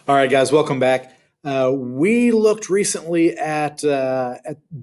All right, guys, welcome back. We looked recently at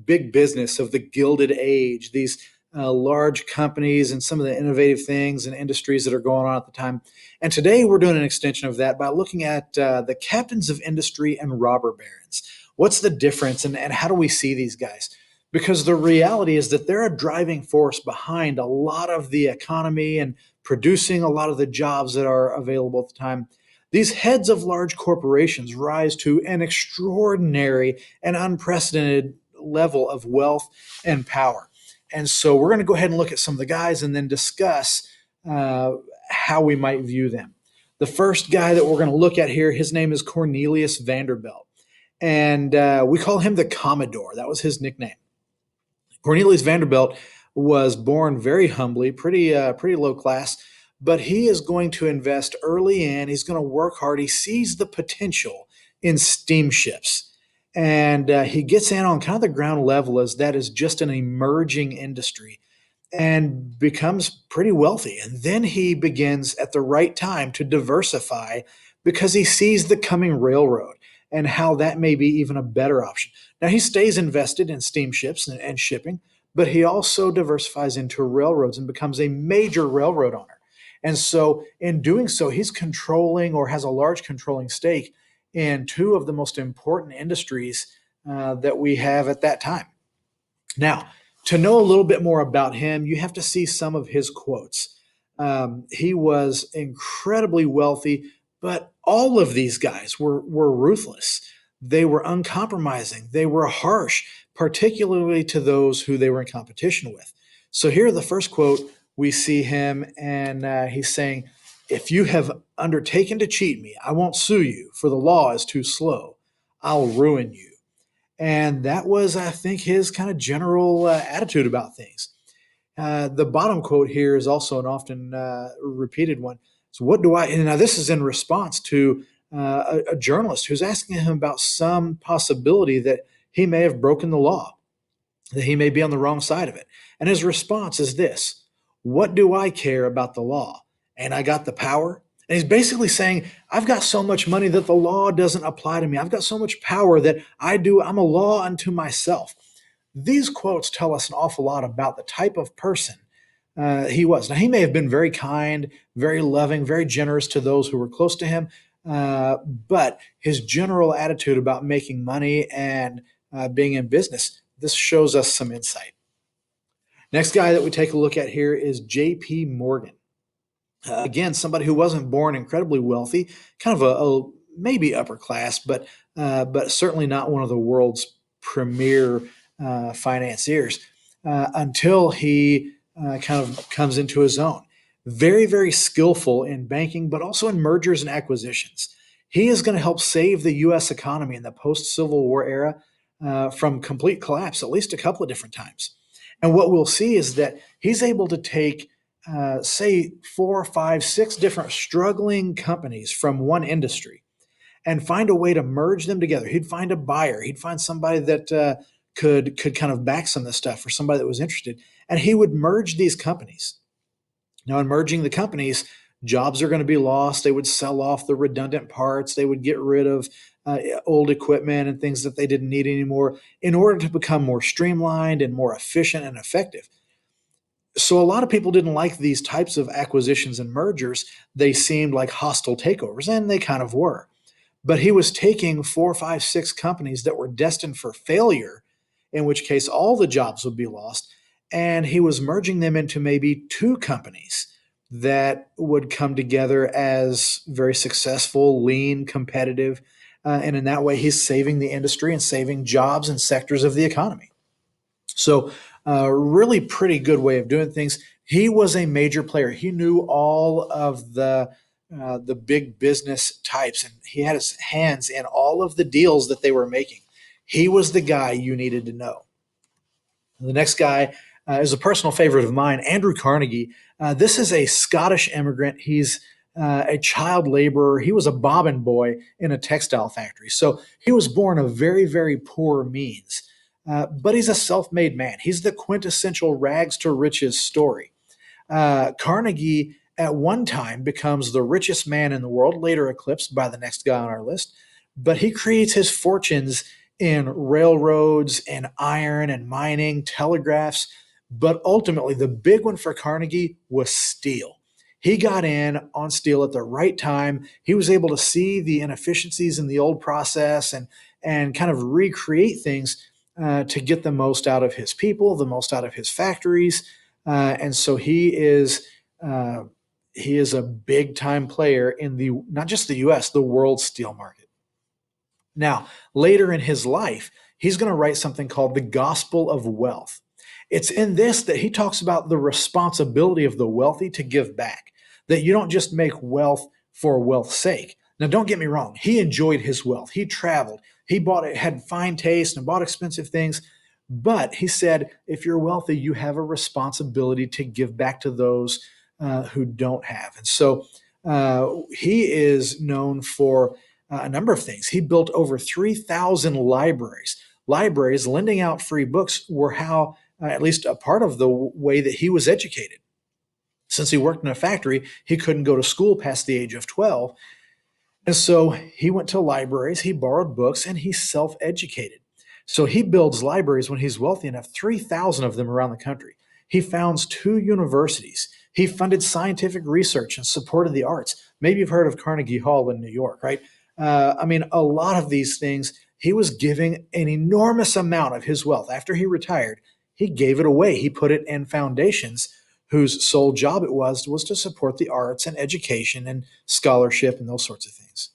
big business of the Gilded Age, these large companies and some of the innovative things and industries that are going on at the time. And today we're doing an extension of that by looking at the captains of industry and robber barons. What's the difference, and how do we see these guys? Because the reality is that they're a driving force behind a lot of the economy and producing a lot of the jobs that are available at the time. These heads of large corporations rise to an extraordinary and unprecedented level of wealth and power. And so we're going to go ahead and look at some of the guys and then discuss uh, how we might view them. The first guy that we're going to look at here, his name is Cornelius Vanderbilt. And we call him the Commodore. That was his nickname. Cornelius Vanderbilt was born very humbly, pretty low class, but he is going to invest early in. He's going to work hard. He sees the potential in steamships, and he gets in on kind of the ground level as that is just an emerging industry and becomes pretty wealthy. And then he begins at the right time to diversify because he sees the coming railroad and how that may be even a better option. Now, he stays invested in steamships and shipping, but he also diversifies into railroads and becomes a major railroad owner. And so, in doing so, he's controlling or has a large controlling stake in two of the most important industries that we have at that time. Now, to know a little bit more about him, you have to see some of his quotes. He was incredibly wealthy, but all of these guys were ruthless. They were uncompromising. They were harsh, particularly to those who they were in competition with. So here, the first quote, we see him, and he's saying, "If you have undertaken to cheat me, I won't sue you, for the law is too slow. I'll ruin you." And that was, I think, his kind of general attitude about things. The bottom quote here is also an often repeated one. So, what do I, and now this is in response to a journalist who's asking him about some possibility that he may have broken the law, that he may be on the wrong side of it. And his response is this: "What do I care about the law? And I got the power." And he's basically saying, I've got so much money that the law doesn't apply to me. I've got so much power that I'm a law unto myself. These quotes tell us an awful lot about the type of person he was. Now, he may have been very kind, very loving, very generous to those who were close to him, but his general attitude about making money and being in business, this shows us some insight. Next guy that we take a look at here is J.P. Morgan. Again, somebody who wasn't born incredibly wealthy, kind of a maybe upper class, but certainly not one of the world's premier financiers until he kind of comes into his own. Very, very skillful in banking, but also in mergers and acquisitions. He is going to help save the U.S. economy in the post-Civil War era from complete collapse at least a couple of different times. And what we'll see is that he's able to take say 4, 5, 6 different struggling companies from one industry and find a way to merge them together. He'd find a buyer. He'd find somebody that could kind of back some of this stuff, or somebody that was interested, and he would merge these companies. Now, in merging the companies, jobs are going to be lost. They would sell off the redundant parts. They would get rid of old equipment and things that they didn't need anymore in order to become more streamlined and more efficient and effective. So a lot of people didn't like these types of acquisitions and mergers. They seemed like hostile takeovers, and they kind of were. But he was taking 4, 5, 6 companies that were destined for failure, in which case all the jobs would be lost, and he was merging them into maybe 2 companies that would come together as very successful, lean, competitive, and in that way, he's saving the industry and saving jobs and sectors of the economy. So, really pretty good way of doing things. He was a major player. He knew all of the big business types, and he had his hands in all of the deals that they were making. He was the guy you needed to know. The next guy is a personal favorite of mine, Andrew Carnegie. This is a Scottish immigrant. He's a child laborer. He was a bobbin boy in a textile factory. So he was born of very, very poor means. But he's a self-made man. He's the quintessential rags to riches story. Carnegie at one time becomes the richest man in the world, later eclipsed by the next guy on our list. But he creates his fortunes in railroads and iron and mining, telegraphs. But ultimately, the big one for Carnegie was steel. He got in on steel at the right time. He was able to see the inefficiencies in the old process and kind of recreate things to get the most out of his people, the most out of his factories. And so uh, he is a big time player in the not just the U.S., the world steel market. Now, later in his life, he's going to write something called the Gospel of Wealth. It's in this that he talks about the responsibility of the wealthy to give back, that you don't just make wealth for wealth's sake. Now, don't get me wrong. He enjoyed his wealth. He traveled. He bought it, had fine taste and bought expensive things. But he said, if you're wealthy, you have a responsibility to give back to those who don't have. And so he is known for a number of things. He built over 3,000 libraries. Libraries lending out free books were how, at least a part of the way that he was educated. Since he worked in a factory, he couldn't go to school past the age of 12. And so he went to libraries, he borrowed books, and he self educated. So he builds libraries when he's wealthy enough, 3,000 of them around the country. He founds 2 universities. He funded scientific research and supported the arts. Maybe you've heard of Carnegie Hall in New York, right? I mean, a lot of these things, he was giving an enormous amount of his wealth. After he retired, he gave it away. He put it in foundations whose sole job it was to support the arts and education and scholarship and those sorts of things.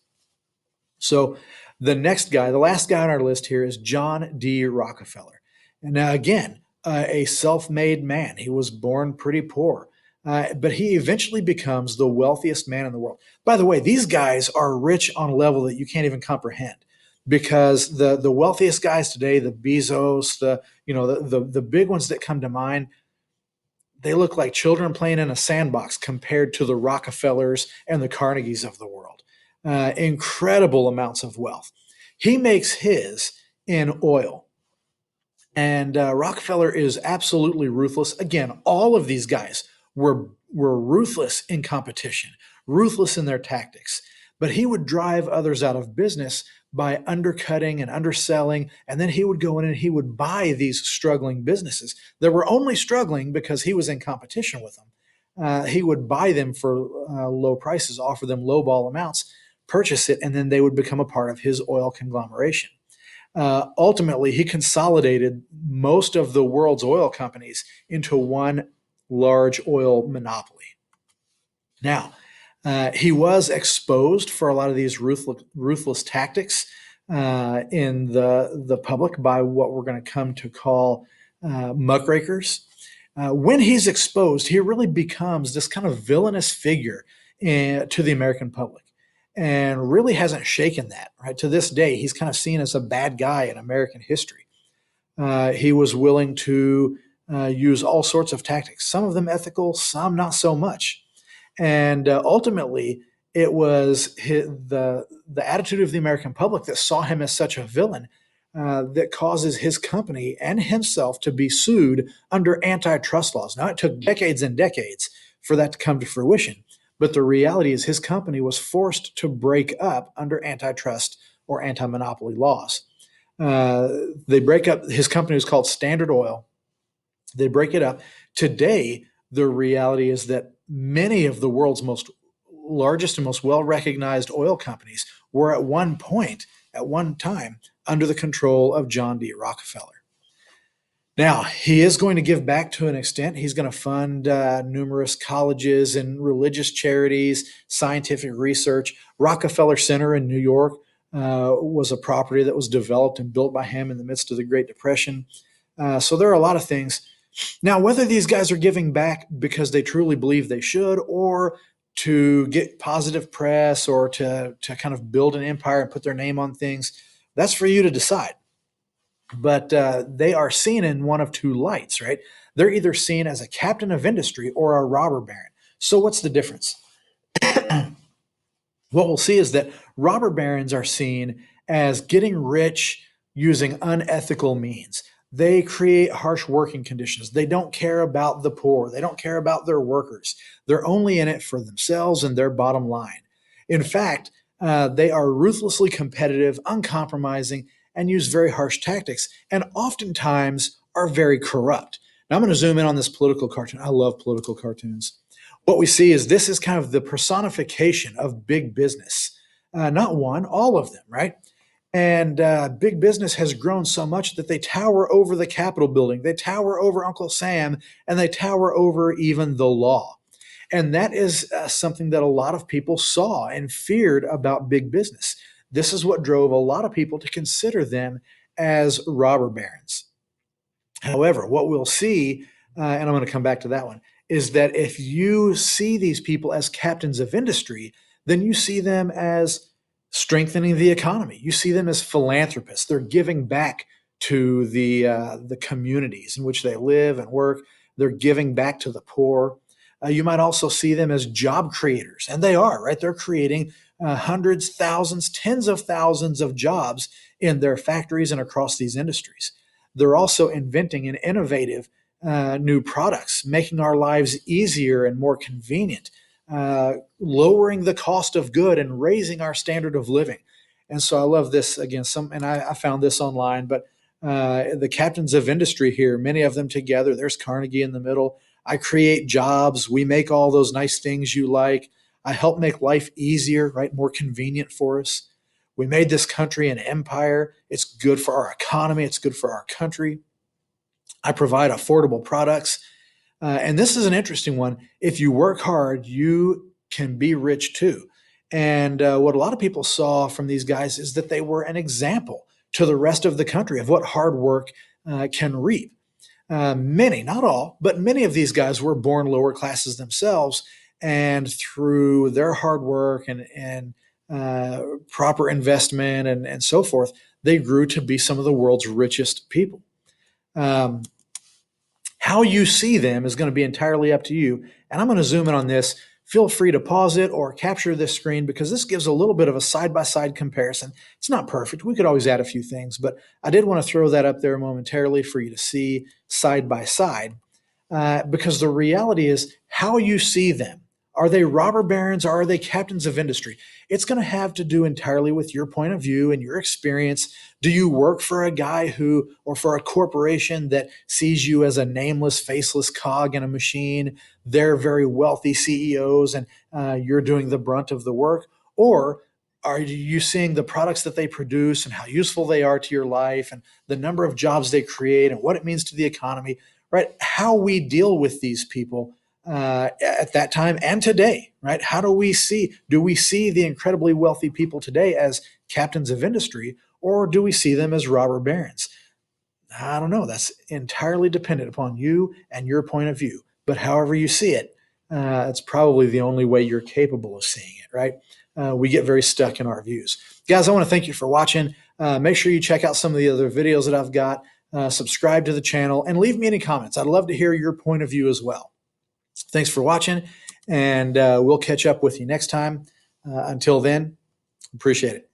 So the next guy, the last guy on our list here is John D. Rockefeller. And now, again, a self made man. He was born pretty poor, but he eventually becomes the wealthiest man in the world. By the way, these guys are rich on a level that you can't even comprehend because the wealthiest guys today, the Bezos, the big ones that come to mind, they look like children playing in a sandbox compared to the Rockefellers and the Carnegies of the world. Incredible amounts of wealth. He makes his in oil. And Rockefeller is absolutely ruthless. Again, all of these guys were ruthless in competition, ruthless in their tactics. But he would drive others out of business by undercutting and underselling. And then he would go in and he would buy these struggling businesses that were only struggling because he was in competition with them. He would buy them for low prices, offer them lowball amounts, purchase it, and then they would become a part of his oil conglomeration. Ultimately, he consolidated most of the world's oil companies into one large oil monopoly. Now, he was exposed for a lot of these ruthless tactics in the public by what we're going to come to call muckrakers. When he's exposed, he really becomes this kind of villainous figure to the American public and really hasn't shaken that. Right to this day, he's kind of seen as a bad guy in American history. He was willing to use all sorts of tactics, some of them ethical, some not so much. And ultimately, it was the attitude of the American public that saw him as such a villain that causes his company and himself to be sued under antitrust laws. Now, it took decades and decades for that to come to fruition. But the reality is his company was forced to break up under antitrust or anti-monopoly laws. They break up, his company was called Standard Oil. They break it up. Today, the reality is that many of the world's most largest and most well-recognized oil companies were at one time, under the control of John D. Rockefeller. Now, he is going to give back to an extent. He's going to fund numerous colleges and religious charities, scientific research. Rockefeller Center in New York was a property that was developed and built by him in the midst of the Great Depression. So there are a lot of things. Now, whether these guys are giving back because they truly believe they should, or to get positive press, or to kind of build an empire and put their name on things, that's for you to decide. But they are seen in one of two lights, right? They're either seen as a captain of industry or a robber baron. So what's the difference? What we'll see is that robber barons are seen as getting rich using unethical means. They create harsh working conditions. They don't care about the poor. They don't care about their workers. They're only in it for themselves and their bottom line. In fact, they are ruthlessly competitive, uncompromising, and use very harsh tactics, and oftentimes are very corrupt. Now, I'm going to zoom in on this political cartoon. I love political cartoons. What we see is this is kind of the personification of big business. Not one, all of them, right? And big business has grown so much that they tower over the Capitol building, they tower over Uncle Sam, and they tower over even the law. And that is something that a lot of people saw and feared about big business. This is what drove a lot of people to consider them as robber barons. However, what we'll see, and I'm going to come back to that one, is that if you see these people as captains of industry, then you see them as strengthening the economy. You see them as philanthropists. They're giving back to the communities in which they live and work. They're giving back to the poor. You might also see them as job creators, and they are, right? They're creating hundreds, thousands, tens of thousands of jobs in their factories and across these industries. They're also inventing and innovative new products, making our lives easier and more convenient, lowering the cost of good and raising our standard of living. And so I love this again. I found this online, but the captains of industry here, many of them together. There's Carnegie in the middle. I create jobs. We make all those nice things you like. I help make life easier, right? More convenient for us. We made this country an empire. It's good for our economy. It's good for our country. I provide affordable products. And this is an interesting one. If you work hard, you can be rich too. And what a lot of people saw from these guys is that they were an example to the rest of the country of what hard work can reap. Many, not all, but many of these guys were born lower classes themselves. And through their hard work and proper investment and so forth, they grew to be some of the world's richest people. Um, how you see them is going to be entirely up to you. And I'm going to zoom in on this. Feel free to pause it or capture this screen because this gives a little bit of a side-by-side comparison. It's not perfect. We could always add a few things, but I did want to throw that up there momentarily for you to see side by side because the reality is how you see them. Are they robber barons or are they captains of industry? It's going to have to do entirely with your point of view and your experience. Do you work for a guy who, or for a corporation that sees you as a nameless, faceless cog in a machine? They're very wealthy CEOs and you're doing the brunt of the work? Or are you seeing the products that they produce and how useful they are to your life and the number of jobs they create and what it means to the economy, right? How we deal with these people at that time and today, right? Do we see the incredibly wealthy people today as captains of industry, or do we see them as robber barons? I don't know. That's entirely dependent upon you and your point of view. But however you see it, it's probably the only way you're capable of seeing it, right? We get very stuck in our views. Guys, I want to thank you for watching. Make sure you check out some of the other videos that I've got. Subscribe to the channel and leave me any comments. I'd love to hear your point of view as well. Thanks for watching, and we'll catch up with you next time. Until then, appreciate it.